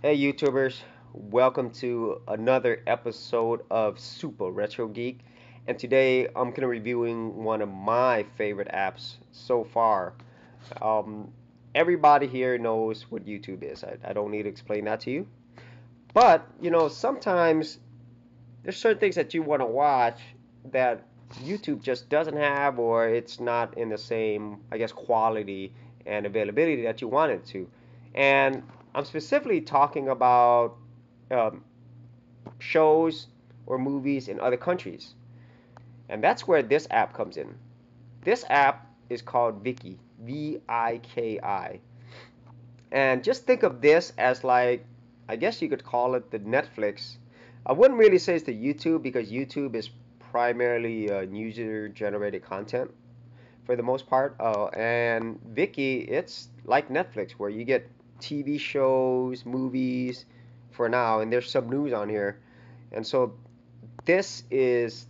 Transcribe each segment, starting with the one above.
Hey YouTubers, welcome to another episode of Supa Retro Geek. And today I'm gonna reviewing one of my favorite apps so far. Um, Everybody here knows what YouTube is. I don't need to explain that to you. But sometimes there's certain things that you want to watch that YouTube just doesn't have, or it's not in the same, I guess, quality and availability that you want it to. And I'm specifically talking about um, shows or movies in other countries. And that's where this app comes in. This app is called Viki, Viki. And just think of this as like, I guess you could call it the Netflix. I wouldn't really say it's the YouTube because YouTube is primarily user generated content for the most part. And Viki, it's like Netflix where you get TV shows, movies for now, and there's some news on here. And so this is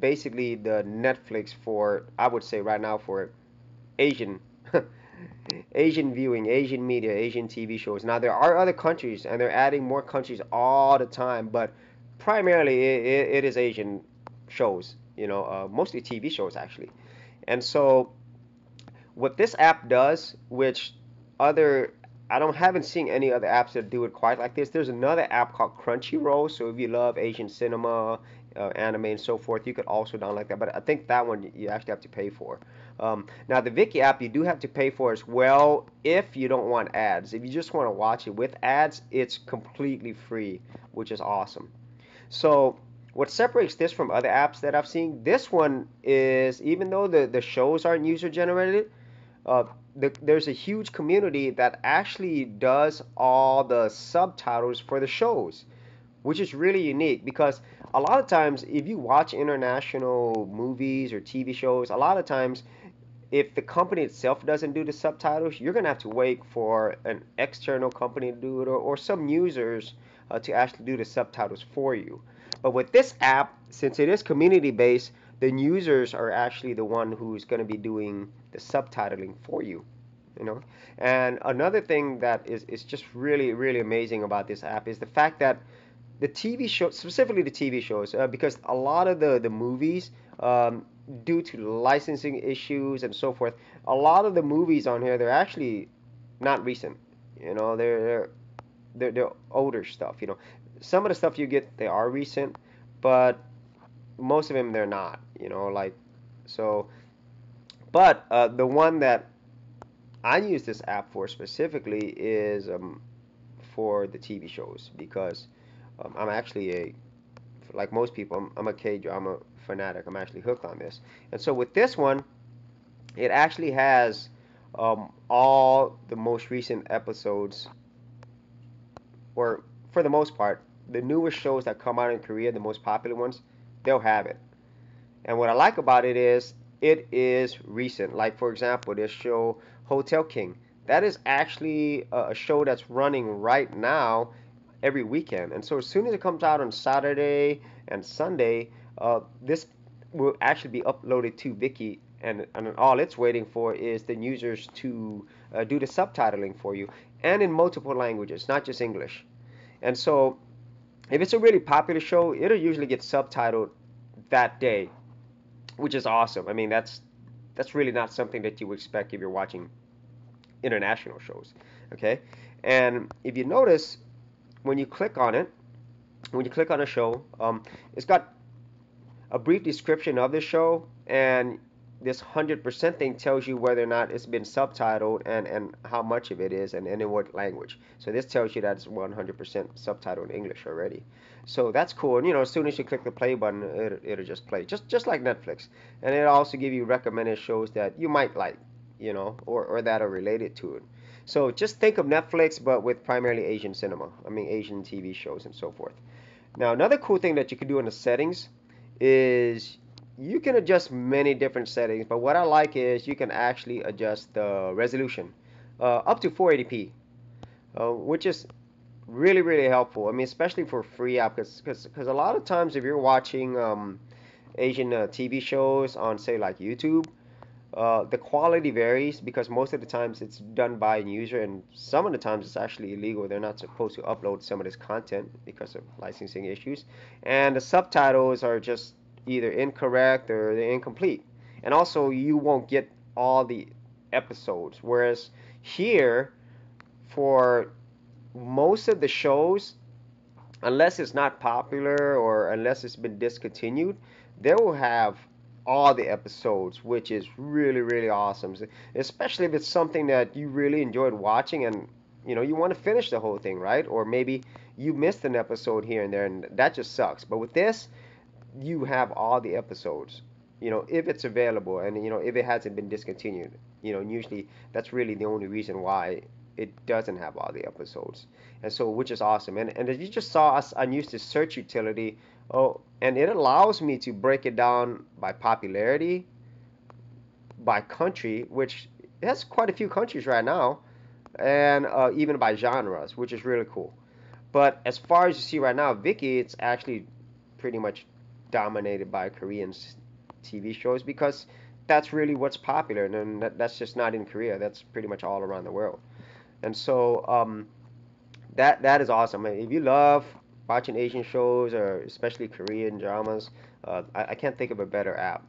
basically the Netflix for, I would say right now, for Asian Asian viewing, Asian media, Asian TV shows. Now there are other countries, and they're adding more countries all the time, but primarily it is Asian shows. Mostly TV shows actually. And so what this app does, which other I don't haven't seen any other apps that do it quite like this. There's another app called Crunchyroll. So if you love Asian cinema, anime, and so forth, you could also download that. But I think that one you actually have to pay for. Now the Viki app you do have to pay for as well if you don't want ads. If you just want to watch it with ads, it's completely free, which is awesome. So what separates this from other apps that I've seen, this one is even though the shows aren't user generated, uh, there's a huge community that actually does all the subtitles for the shows, which is really unique because a lot of times if you watch international movies or TV shows, a lot of times if the company itself doesn't do the subtitles, you're going to have to wait for an external company to do it or some users to actually do the subtitles for you. But with this app, since it is community based, the users are actually the one who's going to be doing the subtitling for you. You know, and another thing that is just really amazing about this app is the fact that the TV show, specifically the TV shows, because a lot of the movies, due to licensing issues and so forth, a lot of the movies on here they're actually not recent. They're older stuff. Some of the stuff you get they are recent, but most of them they're not. Like so. But the one that I use this app for specifically is for the TV shows because I'm actually like most people, I'm a K-drama fanatic. I'm actually hooked on this. And so with this one, it actually has all the most recent episodes, or for the most part, the newest shows that come out in Korea, the most popular ones, they'll have it. And what I like about it is recent. Like for example, this show Hotel King. That is actually a show that's running right now every weekend. And so as soon as it comes out on Saturday and Sunday, this will actually be uploaded to Viki, and all it's waiting for is the users to do the subtitling for you, and in multiple languages, not just English. And so if it's a really popular show, it'll usually get subtitled that day, which is awesome. I mean, that's really not something that you would expect if you're watching international shows. Okay, and if you notice when you click on it, when you click on a show, it's got a brief description of the show, and this 100% thing tells you whether or not it's been subtitled and how much of it is and in what language. So this tells you that it's 100% subtitled in English already. So that's cool. And as soon as you click the play button, it'll just play, just like Netflix. And it'll also give you recommended shows that you might like, or that are related to it. So just think of Netflix, but with primarily Asian cinema. I mean, Asian TV shows and so forth. Now, another cool thing that you can do in the settings is you can adjust many different settings, but what I like is you can actually adjust the resolution up to 480p, which is really helpful. I mean, especially for free app, because a lot of times if you're watching Asian TV shows on say like YouTube, The quality varies because most of the times it's done by a user, and some of the times it's actually illegal. They're not supposed to upload some of this content because of licensing issues. And the subtitles are just either incorrect or they're incomplete. And also, you won't get all the episodes. Whereas here, for most of the shows, unless it's not popular or unless it's been discontinued, they will have all the episodes, which is really, really awesome. Especially if it's something that you really enjoyed watching and you want to finish the whole thing, right? Or maybe you missed an episode here and there, and that just sucks. But with this, you have all the episodes, if it's available and if it hasn't been discontinued. And usually that's really the only reason why it doesn't have all the episodes. And so, which is awesome. And as you just saw, us, I used the search utility. Oh, and it allows me to break it down by popularity, by country, which it has quite a few countries right now, and even by genres, which is really cool. But as far as you see right now, Viki, it's actually pretty much dominated by Korean TV shows because that's really what's popular, and then that's just not in Korea. That's pretty much all around the world. And so that is awesome. If you love watching Asian shows or especially Korean dramas, I can't think of a better app.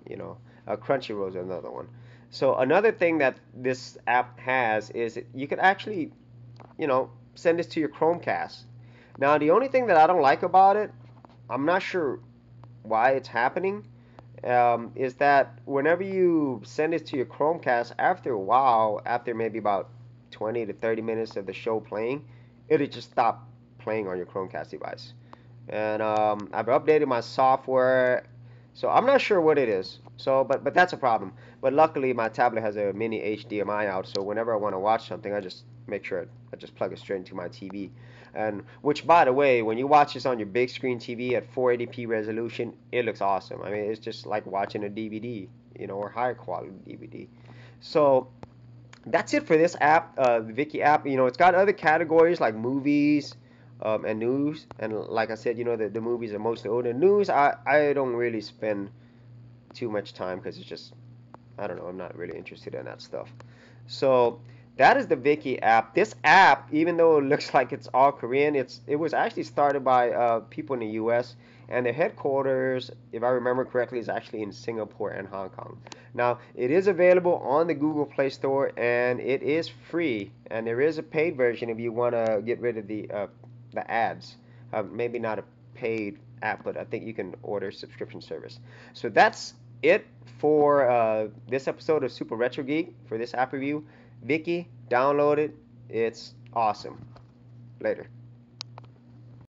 Crunchyroll is another one. So another thing that this app has is you can actually, send this to your Chromecast. Now, the only thing that I don't like about it, I'm not sure why it's happening, is that whenever you send it to your Chromecast, after a while, after maybe about 20 to 30 minutes of the show playing, it'll just stop playing on your Chromecast device. And I've updated my software, so I'm not sure what it is. So, but that's a problem. But luckily, my tablet has a mini HDMI out, so whenever I want to watch something, I just make sure I just plug it straight into my TV. And which, by the way, when you watch this on your big screen TV at 480p resolution, it looks awesome. I mean, it's just like watching a DVD, or higher quality DVD. So that's it for this app, the Viki app. It's got other categories like movies, and news. And like I said, the movies are mostly old. And news, I don't really spend too much time because it's just, I don't know, I'm not really interested in that stuff. So that is the Viki app. This app, even though it looks like it's all Korean, it was actually started by people in the U.S. and their headquarters, if I remember correctly, is actually in Singapore and Hong Kong. Now, it is available on the Google Play Store and it is free. And there is a paid version if you want to get rid of the ads. Maybe not a paid app, but I think you can order subscription service. So that's it for this episode of Super Retro Geek for this app review. Viki, download it. It's awesome. Later.